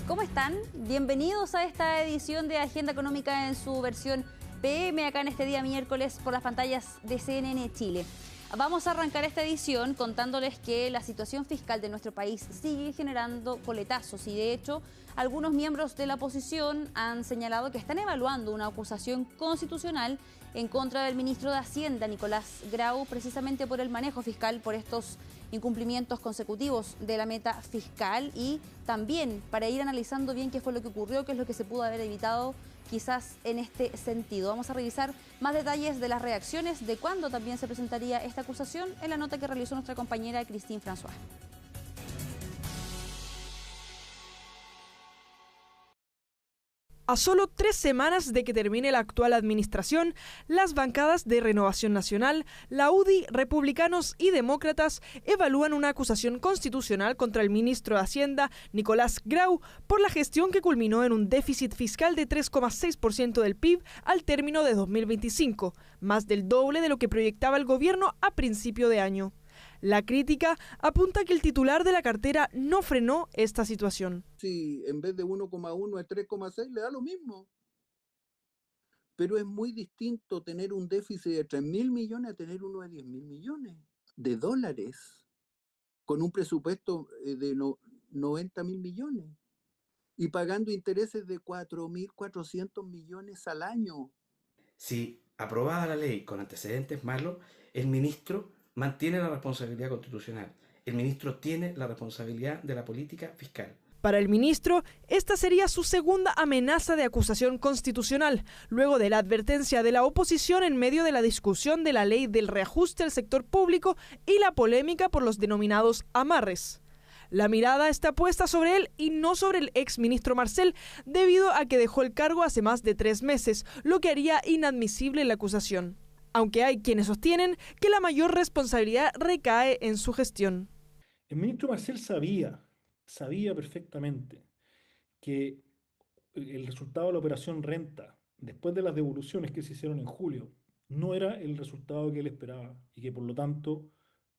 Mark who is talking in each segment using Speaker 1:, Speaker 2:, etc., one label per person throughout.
Speaker 1: ¿Cómo están? Bienvenidos a esta edición de Agenda Económica en su versión PM, acá en este día miércoles por las pantallas de CNN Chile. Vamos a arrancar esta edición contándoles que la situación fiscal de nuestro país sigue generando coletazos y de hecho algunos miembros de la oposición han señalado que están evaluando una acusación constitucional en contra del ministro de Hacienda, Nicolás Grau, precisamente por el manejo fiscal, por estos incumplimientos consecutivos de la meta fiscal y también para ir analizando bien qué fue lo que ocurrió, qué es lo que se pudo haber evitado quizás en este sentido. Vamos a revisar más detalles de las reacciones, de cuándo también se presentaría esta acusación en la nota que realizó nuestra compañera Christine François.
Speaker 2: A solo 3 semanas de que termine la actual administración, las bancadas de Renovación Nacional, la UDI, republicanos y demócratas evalúan una acusación constitucional contra el ministro de Hacienda, Nicolás Grau, por la gestión que culminó en un déficit fiscal de 3,6% del PIB al término de 2025, más del doble de lo que proyectaba el gobierno a principio de año. La crítica apunta que el titular de la cartera no frenó esta situación.
Speaker 3: Si en vez de 1,1 es 3,6, le da lo mismo. Pero es muy distinto tener un déficit de 3.000 millones a tener uno de 10.000 millones de dólares, con un presupuesto de 90.000 millones y pagando intereses de 4.400 millones al año.
Speaker 4: Si aprobada la ley con antecedentes malos, el ministro mantiene la responsabilidad constitucional. El ministro tiene la responsabilidad de la política fiscal.
Speaker 2: Para el ministro, esta sería su segunda amenaza de acusación constitucional, luego de la advertencia de la oposición en medio de la discusión de la ley del reajuste al sector público y la polémica por los denominados amarres. La mirada está puesta sobre él y no sobre el exministro Marcel, debido a que dejó el cargo hace más de 3 meses, lo que haría inadmisible la acusación. Aunque hay quienes sostienen que la mayor responsabilidad recae en su gestión.
Speaker 5: El ministro Marcel sabía perfectamente que el resultado de la operación Renta, después de las devoluciones que se hicieron en julio, no era el resultado que él esperaba y que por lo tanto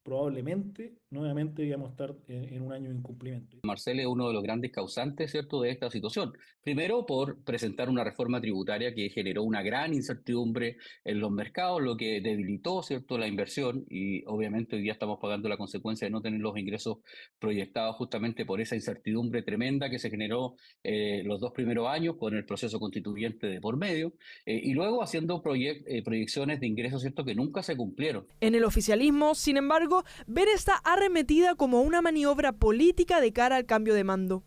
Speaker 5: probablemente nuevamente íbamos a estar en un año de incumplimiento.
Speaker 6: Marcel es uno de los grandes causantes, ¿cierto?, de esta situación. Primero, por presentar una reforma tributaria que generó una gran incertidumbre en los mercados, lo que debilitó, ¿cierto?, la inversión y obviamente hoy día estamos pagando la consecuencia de no tener los ingresos proyectados justamente por esa incertidumbre tremenda que se generó los 2 primeros años con el proceso constituyente de por medio y luego haciendo proyecciones de ingresos, ¿cierto?, que nunca se cumplieron.
Speaker 2: En el oficialismo, sin embargo, ver esta arremetida como una maniobra política de cara al cambio de mando.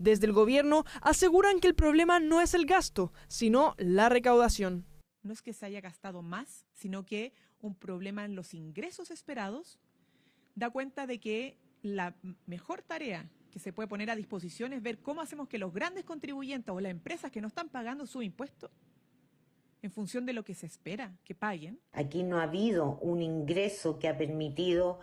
Speaker 2: Desde el gobierno aseguran que el problema no es el gasto, sino la recaudación.
Speaker 7: No es que se haya gastado más, sino que un problema en los ingresos esperados da cuenta de que la mejor tarea que se puede poner a disposición es ver cómo hacemos que los grandes contribuyentes o las empresas que no están pagando su impuesto en función de lo que se espera que paguen.
Speaker 8: Aquí no ha habido un ingreso que ha permitido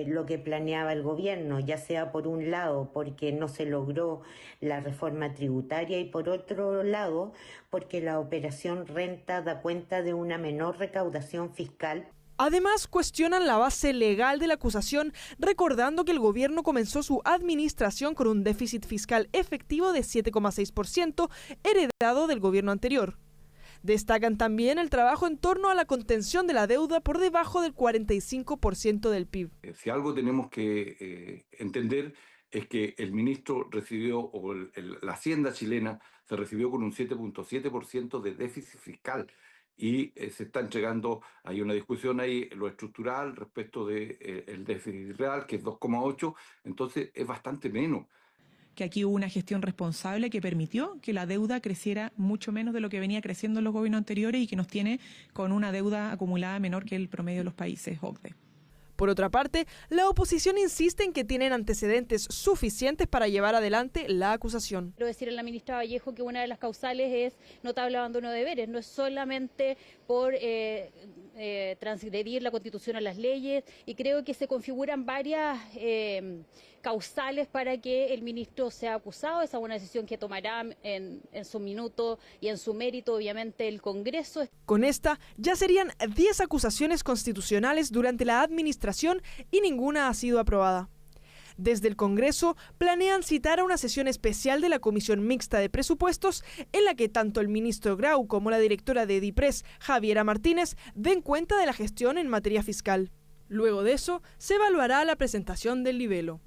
Speaker 8: lo que planeaba el gobierno, ya sea por un lado porque no se logró la reforma tributaria y por otro lado porque la operación Renta da cuenta de una menor recaudación fiscal.
Speaker 2: Además, cuestionan la base legal de la acusación, recordando que el gobierno comenzó su administración con un déficit fiscal efectivo de 7,6%, heredado del gobierno anterior. Destacan también el trabajo en torno a la contención de la deuda por debajo del 45% del PIB.
Speaker 9: Si algo tenemos que entender es que el ministro recibió, o la Hacienda chilena se recibió con un 7,7% de déficit fiscal y se está entregando, hay una discusión ahí, lo estructural respecto del déficit real, que es 2,8%, entonces es bastante menos.
Speaker 7: Que aquí hubo una gestión responsable que permitió que la deuda creciera mucho menos de lo que venía creciendo en los gobiernos anteriores y que nos tiene con una deuda acumulada menor que el promedio de los países OCDE.
Speaker 2: Por otra parte, la oposición insiste en que tienen antecedentes suficientes para llevar adelante la acusación.
Speaker 1: Quiero decir a la ministra Vallejo que una de las causales es notable abandono de deberes, no es solamente por transgredir la Constitución a las leyes, y creo que se configuran varias causales para que el ministro sea acusado. Esa es una decisión que tomará en su minuto y en su mérito, obviamente, el Congreso.
Speaker 2: Con esta ya serían 10 acusaciones constitucionales durante la administración y ninguna ha sido aprobada. Desde el Congreso planean citar a una sesión especial de la Comisión Mixta de Presupuestos en la que tanto el ministro Grau como la directora de DIPRES, Javiera Martínez, den cuenta de la gestión en materia fiscal. Luego de eso, se evaluará la presentación del libelo.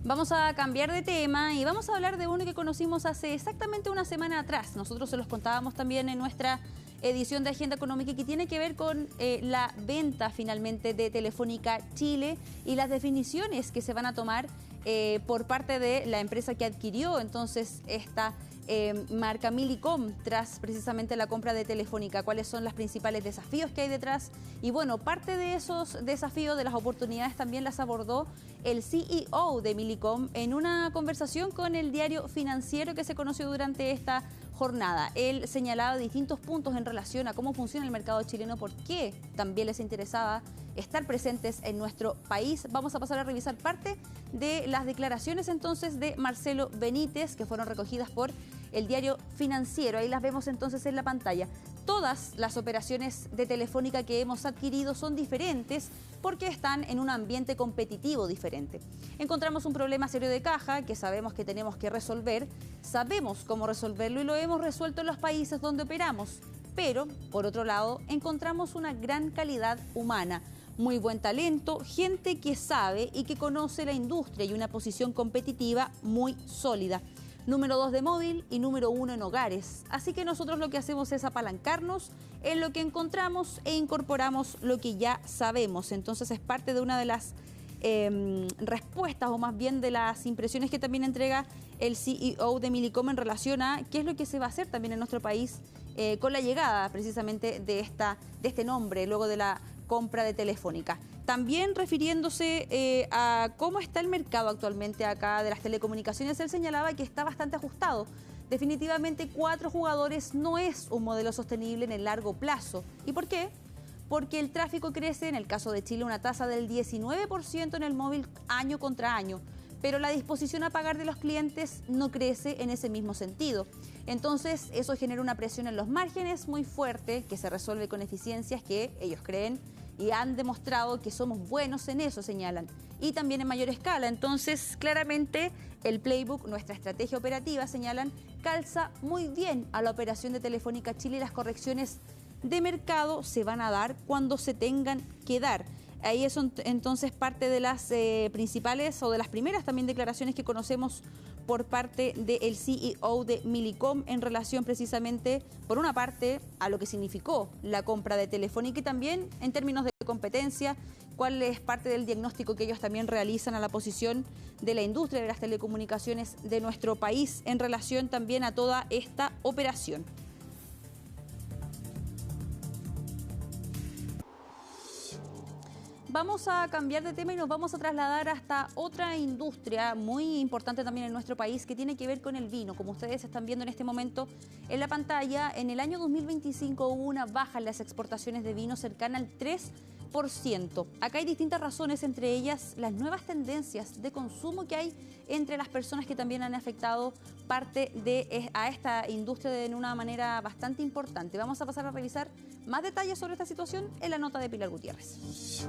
Speaker 1: Vamos a cambiar de tema y vamos a hablar de uno que conocimos hace exactamente una semana atrás. Nosotros se los contábamos también en nuestra edición de Agenda Económica, que tiene que ver con la venta finalmente de Telefónica Chile y las definiciones que se van a tomar por parte de la empresa que adquirió entonces esta marca Millicom tras precisamente la compra de Telefónica. ¿Cuáles son los principales desafíos que hay detrás? Y bueno, parte de esos desafíos, de las oportunidades, también las abordó el CEO de Millicom en una conversación con el diario Financiero que se conoció durante esta jornada. Él señalaba distintos puntos en relación a cómo funciona el mercado chileno, por qué también les interesaba estar presentes en nuestro país. Vamos a pasar a revisar parte de las declaraciones entonces de Marcelo Benítez, que fueron recogidas por el diario Financiero. Ahí las vemos entonces en la pantalla. Todas las operaciones de Telefónica que hemos adquirido son diferentes porque están en un ambiente competitivo diferente. Encontramos un problema serio de caja que sabemos que tenemos que resolver, sabemos cómo resolverlo y lo hemos resuelto en los países donde operamos. Pero, por otro lado, encontramos una gran calidad humana, muy buen talento, gente que sabe y que conoce la industria y una posición competitiva muy sólida. Número 2 de móvil y número 1 en hogares. Así que nosotros lo que hacemos es apalancarnos en lo que encontramos e incorporamos lo que ya sabemos. Entonces es parte de una de las respuestas, o más bien de las impresiones que también entrega el CEO de Millicom en relación a qué es lo que se va a hacer también en nuestro país con la llegada precisamente de este nombre luego de la compra de Telefónica. También refiriéndose a cómo está el mercado actualmente acá de las telecomunicaciones, él señalaba que está bastante ajustado. Definitivamente 4 jugadores no es un modelo sostenible en el largo plazo. ¿Y por qué? Porque el tráfico crece, en el caso de Chile, una tasa del 19% en el móvil año contra año, pero la disposición a pagar de los clientes no crece en ese mismo sentido. Entonces, eso genera una presión en los márgenes muy fuerte, que se resuelve con eficiencias que ellos creen y han demostrado que somos buenos en eso, señalan, y también en mayor escala. Entonces, claramente, el playbook, nuestra estrategia operativa, señalan, calza muy bien a la operación de Telefónica Chile y las correcciones de mercado se van a dar cuando se tengan que dar. Ahí es entonces parte de las principales o de las primeras también declaraciones que conocemos por parte del CEO de Millicom en relación precisamente, por una parte, a lo que significó la compra de Telefónica y también en términos de competencia, cuál es parte del diagnóstico que ellos también realizan a la posición de la industria de las telecomunicaciones de nuestro país en relación también a toda esta operación. Vamos a cambiar de tema y nos vamos a trasladar hasta otra industria muy importante también en nuestro país que tiene que ver con el vino. Como ustedes están viendo en este momento en la pantalla, en el año 2025 hubo una baja en las exportaciones de vino cercana al 3%. Acá hay distintas razones, entre ellas las nuevas tendencias de consumo que hay entre las personas que también han afectado parte a esta industria de una manera bastante importante. Vamos a pasar a revisar más detalles sobre esta situación en la nota de Pilar Gutiérrez.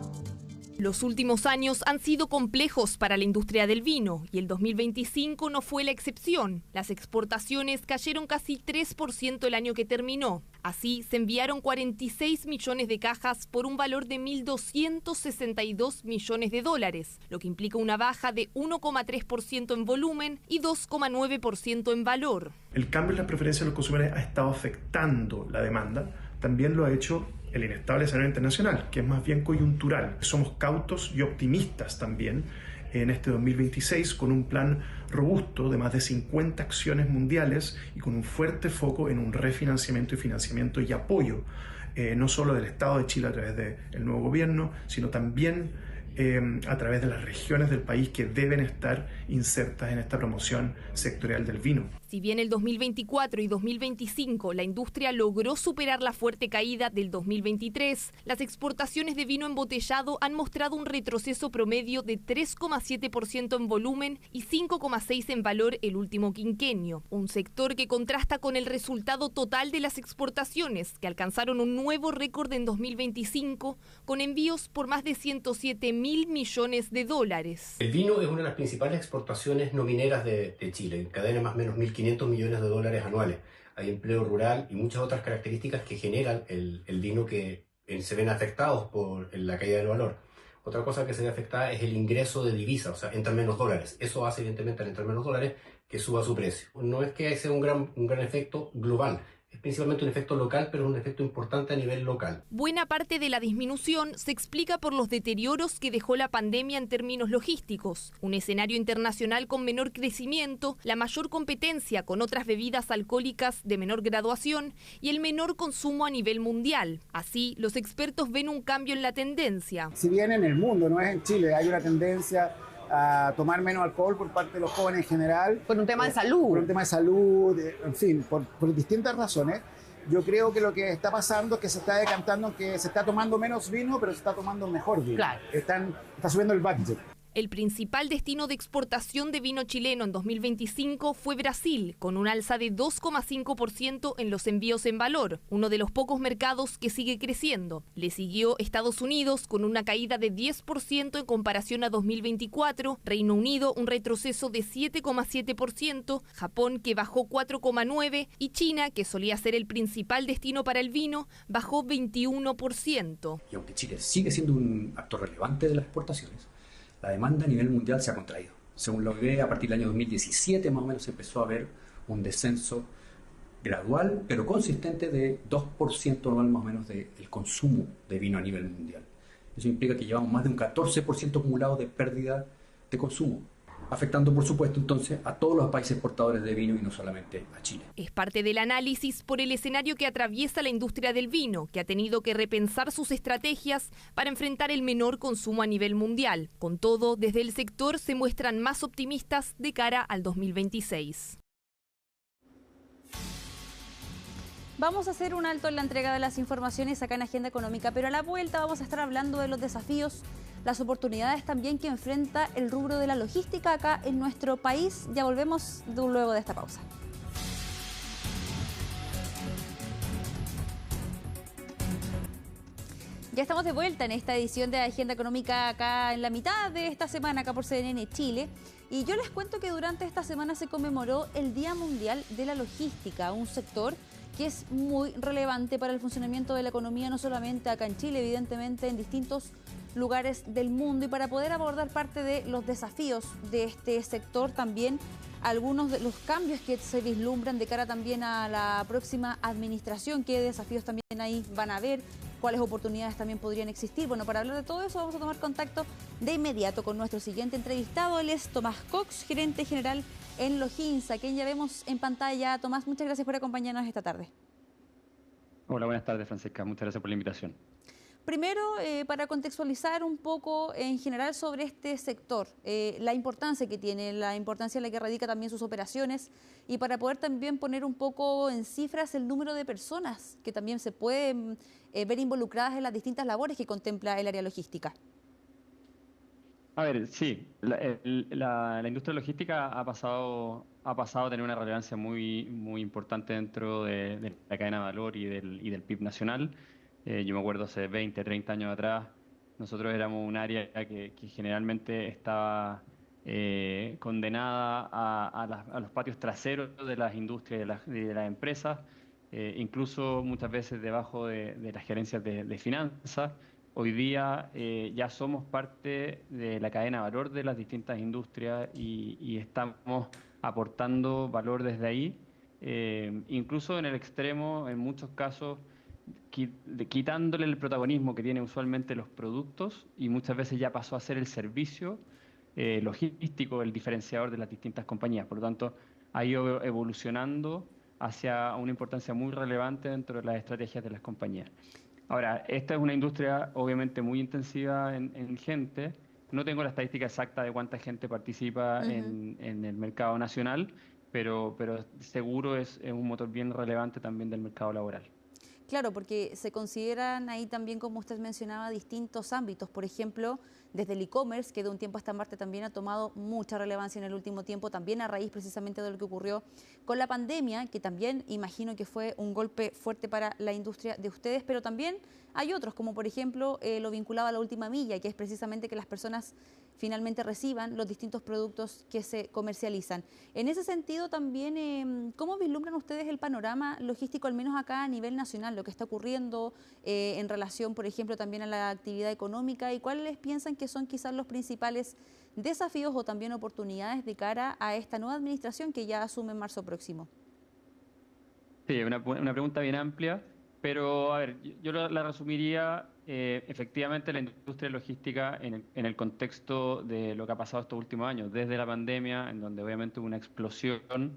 Speaker 10: Los últimos años han sido complejos para la industria del vino y el 2025 no fue la excepción. Las exportaciones cayeron casi 3% el año que terminó. Así, se enviaron 46 millones de cajas por un valor de 1.262 millones de dólares, lo que implica una baja de 1,3% en volumen y 2,9% en valor.
Speaker 11: El cambio en las preferencias de los consumidores ha estado afectando la demanda. También lo ha hecho el inestable escenario internacional, que es más bien coyuntural. Somos cautos y optimistas también en este 2026, con un plan robusto de más de 50 acciones mundiales y con un fuerte foco en un refinanciamiento y financiamiento y apoyo, no solo del Estado de Chile a través del nuevo gobierno, sino también a través de las regiones del país que deben estar insertas en esta promoción sectorial del vino.
Speaker 10: Si bien el 2024 y 2025 la industria logró superar la fuerte caída del 2023, las exportaciones de vino embotellado han mostrado un retroceso promedio de 3,7% en volumen y 5,6% en valor el último quinquenio, un sector que contrasta con el resultado total de las exportaciones, que alcanzaron un nuevo récord en 2025, con envíos por más de 107.000 millones de dólares.
Speaker 12: El vino es una de las principales exportaciones no mineras de Chile, encadena más o menos 1.500 millones de dólares anuales. Hay empleo rural y muchas otras características que generan el vino que se ven afectados por la caída del valor. Otra cosa que se ve afectada es el ingreso de divisas, o sea, entran menos dólares. Eso hace evidentemente al entrar menos dólares que suba su precio. No es que sea un gran efecto global. Es principalmente un efecto local, pero es un efecto importante a nivel local.
Speaker 10: Buena parte de la disminución se explica por los deterioros que dejó la pandemia en términos logísticos, un escenario internacional con menor crecimiento, la mayor competencia con otras bebidas alcohólicas de menor graduación y el menor consumo a nivel mundial. Así, los expertos ven un cambio en la tendencia.
Speaker 13: Si bien en el mundo, no es en Chile, hay una tendencia a tomar menos alcohol por parte de los jóvenes en general.
Speaker 14: Por un tema de salud.
Speaker 13: Por un tema de salud, en fin, por distintas razones. Yo creo que lo que está pasando es que se está decantando, que se está tomando menos vino, pero se está tomando mejor vino.
Speaker 14: Claro.
Speaker 13: Está subiendo el budget.
Speaker 10: El principal destino de exportación de vino chileno en 2025 fue Brasil, con un alza de 2,5% en los envíos en valor, uno de los pocos mercados que sigue creciendo. Le siguió Estados Unidos con una caída de 10% en comparación a 2024, Reino Unido un retroceso de 7,7%, Japón que bajó 4,9% y China, que solía ser el principal destino para el vino, bajó 21%.
Speaker 15: Y aunque Chile sigue siendo un actor relevante de las exportaciones, la demanda a nivel mundial se ha contraído. Según lo que ve, a partir del año 2017 más o menos se empezó a ver un descenso gradual, pero consistente de 2% anual más o menos del consumo de vino a nivel mundial. Eso implica que llevamos más de un 14% acumulado de pérdida de consumo, afectando por supuesto entonces a todos los países exportadores de vino y no solamente a Chile.
Speaker 10: Es parte del análisis por el escenario que atraviesa la industria del vino, que ha tenido que repensar sus estrategias para enfrentar el menor consumo a nivel mundial. Con todo, desde el sector se muestran más optimistas de cara al 2026.
Speaker 1: Vamos a hacer un alto en la entrega de las informaciones acá en Agenda Económica, pero a la vuelta vamos a estar hablando de los desafíos, las oportunidades también que enfrenta el rubro de la logística acá en nuestro país. Ya volvemos luego de esta pausa. Ya estamos de vuelta en esta edición de Agenda Económica acá en la mitad de esta semana, acá por CNN Chile. Y yo les cuento que durante esta semana se conmemoró el Día Mundial de la Logística, un sector que es muy relevante para el funcionamiento de la economía, no solamente acá en Chile, evidentemente en distintos lugares del mundo. Y para poder abordar parte de los desafíos de este sector, también algunos de los cambios que se vislumbran de cara también a la próxima administración, qué desafíos también ahí van a haber, cuáles oportunidades también podrían existir. Bueno, para hablar de todo eso vamos a tomar contacto de inmediato con nuestro siguiente entrevistado. Él es Tomás Cox, gerente general en Loginsa, quien ya vemos en pantalla. Tomás, muchas gracias por acompañarnos esta tarde.
Speaker 16: Hola, buenas tardes, Francesca. Muchas gracias por la invitación.
Speaker 1: Primero, para contextualizar un poco en general sobre este sector, la importancia que tiene, la importancia en la que radica también sus operaciones, y para poder también poner un poco en cifras el número de personas que también se pueden ver involucradas en las distintas labores que contempla el área logística.
Speaker 16: A ver, sí, la industria logística ha pasado a tener una relevancia muy importante dentro de la cadena de valor y del PIB nacional. Yo me acuerdo hace 20, 30 años atrás, nosotros éramos un área que generalmente estaba condenada a los patios traseros de las industrias y de las empresas, incluso muchas veces debajo de las gerencias de finanzas. Hoy día ya somos parte de la cadena de valor de las distintas industrias y estamos aportando valor desde ahí, incluso en el extremo, en muchos casos, quitándole el protagonismo que tienen usualmente los productos, y muchas veces ya pasó a ser el servicio logístico el diferenciador de las distintas compañías. Por lo tanto, ha ido evolucionando hacia una importancia muy relevante dentro de las estrategias de las compañías. Ahora, esta es una industria obviamente muy intensiva en gente. No tengo la estadística exacta de cuánta gente participa en el mercado nacional, pero seguro es un motor bien relevante también del mercado laboral.
Speaker 1: Claro, porque se consideran ahí también, como usted mencionaba, distintos ámbitos. Por ejemplo, desde el e-commerce, que de un tiempo a esta parte también ha tomado mucha relevancia en el último tiempo, también a raíz precisamente de lo que ocurrió con la pandemia, que también imagino que fue un golpe fuerte para la industria de ustedes, pero también hay otros, como por ejemplo lo vinculado a la última milla, que es precisamente que las personas finalmente reciban los distintos productos que se comercializan. En ese sentido también, ¿cómo vislumbran ustedes el panorama logístico, al menos acá a nivel nacional, lo que está ocurriendo en relación, por ejemplo, también a la actividad económica, y cuáles piensan que son quizás los principales desafíos o también oportunidades de cara a esta nueva administración que ya asume en marzo próximo?
Speaker 16: Sí, una pregunta bien amplia, pero a ver, yo la resumiría. Efectivamente, la industria logística en el contexto de lo que ha pasado estos últimos años, desde la pandemia, en donde obviamente hubo una explosión,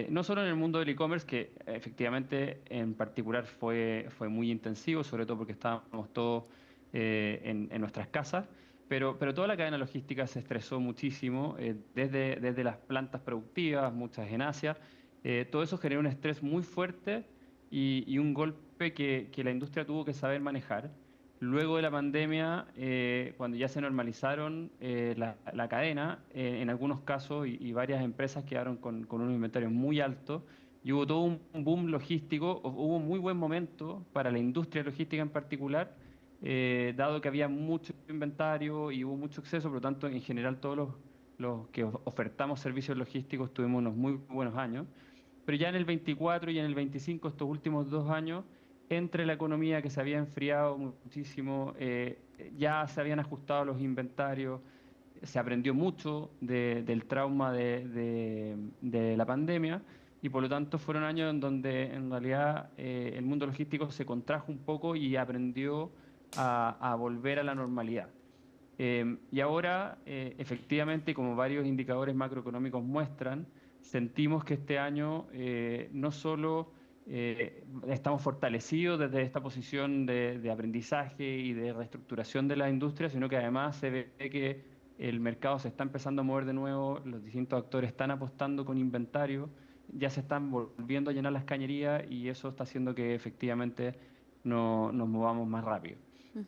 Speaker 16: no solo en el mundo del e-commerce, que efectivamente en particular fue muy intensivo, sobre todo porque estábamos todos en nuestras casas, pero toda la cadena logística se estresó muchísimo, desde las plantas productivas, muchas en Asia. Todo eso generó un estrés muy fuerte y un golpe que la industria tuvo que saber manejar. Luego de la pandemia, cuando ya se normalizaron la cadena, en algunos casos y varias empresas quedaron con unos inventarios muy altos y hubo todo un boom logístico, hubo un muy buen momento para la industria logística en particular, dado que había mucho inventario y hubo mucho exceso. Por lo tanto, en general todos los que ofertamos servicios logísticos tuvimos unos muy buenos años. Pero ya en el 24 y en el 25, estos últimos 2 años, entre la economía que se había enfriado muchísimo, ya se habían ajustado los inventarios, se aprendió mucho del trauma de la pandemia, y por lo tanto fueron años en donde en realidad el mundo logístico se contrajo un poco y aprendió a volver a la normalidad. Y ahora, efectivamente, como varios indicadores macroeconómicos muestran, sentimos que este año no solo estamos fortalecidos desde esta posición de aprendizaje y de reestructuración de la industria, sino que además se ve que el mercado se está empezando a mover de nuevo, los distintos actores están apostando con inventario, ya se están volviendo a llenar las cañerías, y eso está haciendo que efectivamente nos movamos más rápido.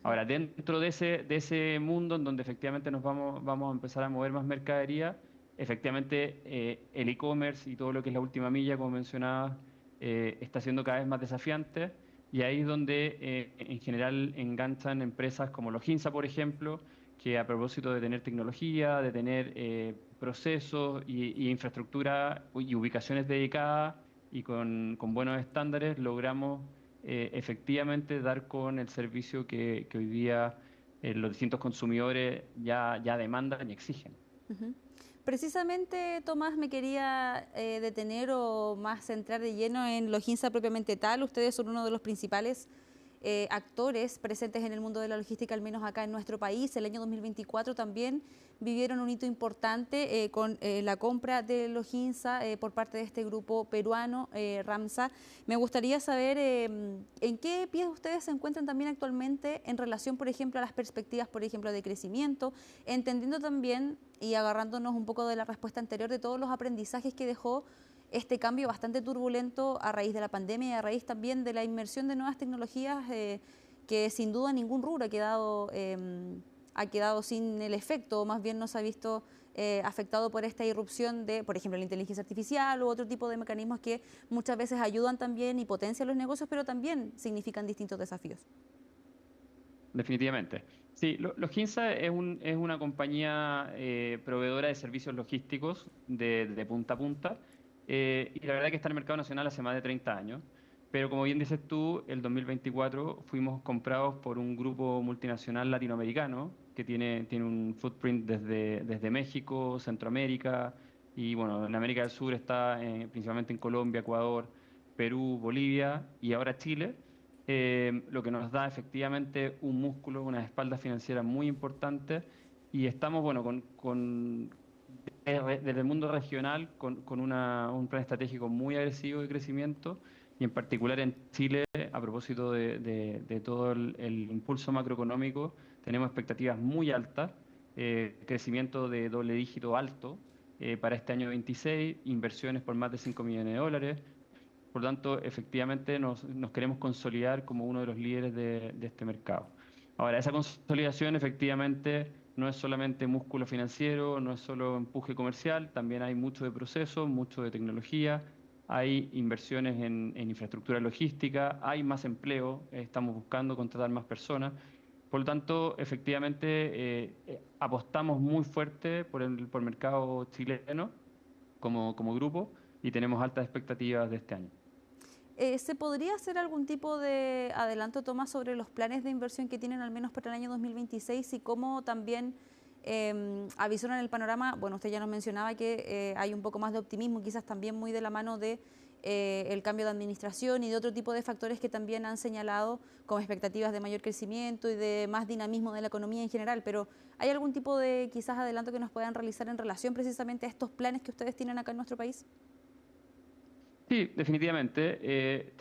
Speaker 16: Ahora, dentro de ese mundo en donde efectivamente vamos a empezar a mover más mercadería, efectivamente el e-commerce y todo lo que es la última milla, como mencionaba, está siendo cada vez más desafiante, y ahí es donde en general enganchan empresas como Loginsa, por ejemplo, que a propósito de tener tecnología, de tener procesos y infraestructura y ubicaciones dedicadas y con buenos estándares, logramos efectivamente dar con el servicio que hoy día los distintos consumidores ya demandan y exigen.
Speaker 1: Precisamente, Tomás, me quería detener o más centrar de lleno en Loginsa propiamente tal. Ustedes son uno de los principales actores presentes en el mundo de la logística, al menos acá en nuestro país. El año 2024 también vivieron un hito importante con la compra de Loginsa por parte de este grupo peruano, Ramsa. Me gustaría saber en qué pie ustedes se encuentran también actualmente en relación, por ejemplo, a las perspectivas, por ejemplo, de crecimiento, entendiendo también y agarrándonos un poco de la respuesta anterior de todos los aprendizajes que dejó este cambio bastante turbulento a raíz de la pandemia y a raíz también de la inmersión de nuevas tecnologías que sin duda ningún rubro ha quedado sin el efecto, o más bien no se ha visto afectado por esta irrupción de, por ejemplo, la inteligencia artificial u otro tipo de mecanismos que muchas veces ayudan también y potencian los negocios, pero también significan distintos desafíos.
Speaker 16: Definitivamente. Sí, Loginsa es una compañía proveedora de servicios logísticos de punta a punta. Y la verdad que está en el mercado nacional hace más de 30 años, pero como bien dices tú, el 2024 fuimos comprados por un grupo multinacional latinoamericano que tiene un footprint desde México, Centroamérica, y bueno, en América del Sur está principalmente en Colombia, Ecuador, Perú, Bolivia y ahora Chile, lo que nos da efectivamente un músculo, una espalda financiera muy importante, y estamos, bueno, desde el mundo regional con un plan estratégico muy agresivo de crecimiento, y en particular en Chile, a propósito de todo el impulso macroeconómico, tenemos expectativas muy altas, crecimiento de doble dígito alto, para este año 26, inversiones por más de 5 millones de dólares. Por lo tanto, efectivamente nos queremos consolidar como uno de los líderes de este mercado. Ahora, esa consolidación efectivamente no es solamente músculo financiero, no es solo empuje comercial, también hay mucho de proceso, mucho de tecnología, hay inversiones en infraestructura logística, hay más empleo, estamos buscando contratar más personas. Por lo tanto, efectivamente, apostamos muy fuerte por el mercado chileno como grupo y tenemos altas expectativas de este año.
Speaker 1: ¿Se podría hacer algún tipo de adelanto, Tomás, sobre los planes de inversión que tienen al menos para el año 2026 y cómo también avisoran el panorama? Bueno, usted ya nos mencionaba que hay un poco más de optimismo, quizás también muy de la mano de el cambio de administración y de otro tipo de factores que también han señalado como expectativas de mayor crecimiento y de más dinamismo de la economía en general, pero ¿hay algún tipo de quizás adelanto que nos puedan realizar en relación precisamente a estos planes que ustedes tienen acá en nuestro país?
Speaker 16: Sí, definitivamente.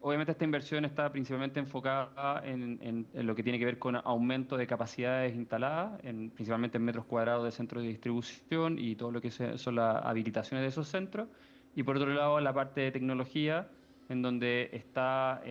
Speaker 16: Obviamente esta inversión está principalmente enfocada en lo que tiene que ver con aumento de capacidades instaladas, principalmente en metros cuadrados de centros de distribución y todo lo que son las habilitaciones de esos centros. Y por otro lado, la parte de tecnología, en donde está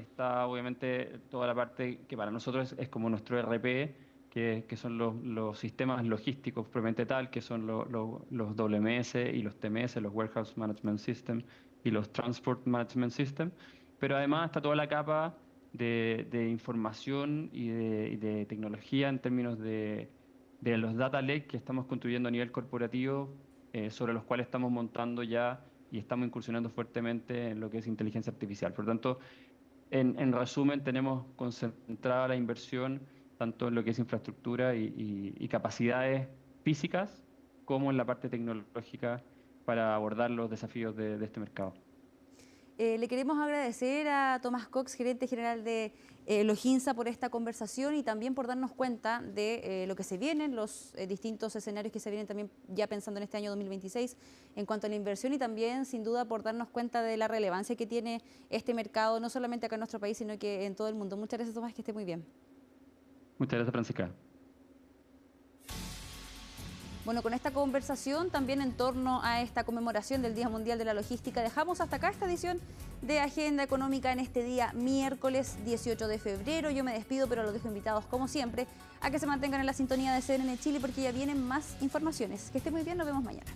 Speaker 16: obviamente toda la parte que para nosotros es como nuestro ERP, que son los sistemas logísticos propiamente tal, que son los WMS y los TMS, los Warehouse Management System y los Transport Management System, pero además está toda la capa de información y de tecnología en términos de los data lake que estamos construyendo a nivel corporativo, sobre los cuales estamos montando ya y estamos incursionando fuertemente en lo que es inteligencia artificial. Por lo tanto, en resumen, tenemos concentrada la inversión tanto en lo que es infraestructura y capacidades físicas como en la parte tecnológica para abordar los desafíos de este mercado.
Speaker 1: Le queremos agradecer a Tomás Cox, gerente general de Loginsa, por esta conversación y también por darnos cuenta de lo que se viene, los distintos escenarios que se vienen también ya pensando en este año 2026 en cuanto a la inversión y también sin duda por darnos cuenta de la relevancia que tiene este mercado, no solamente acá en nuestro país, sino que en todo el mundo. Muchas gracias, Tomás, que esté muy bien.
Speaker 16: Muchas gracias, Francisca.
Speaker 1: Bueno, con esta conversación también en torno a esta conmemoración del Día Mundial de la Logística, dejamos hasta acá esta edición de Agenda Económica en este día miércoles 18 de febrero. Yo me despido, pero los dejo invitados, como siempre, a que se mantengan en la sintonía de CNN Chile porque ya vienen más informaciones. Que esté muy bien, nos vemos mañana.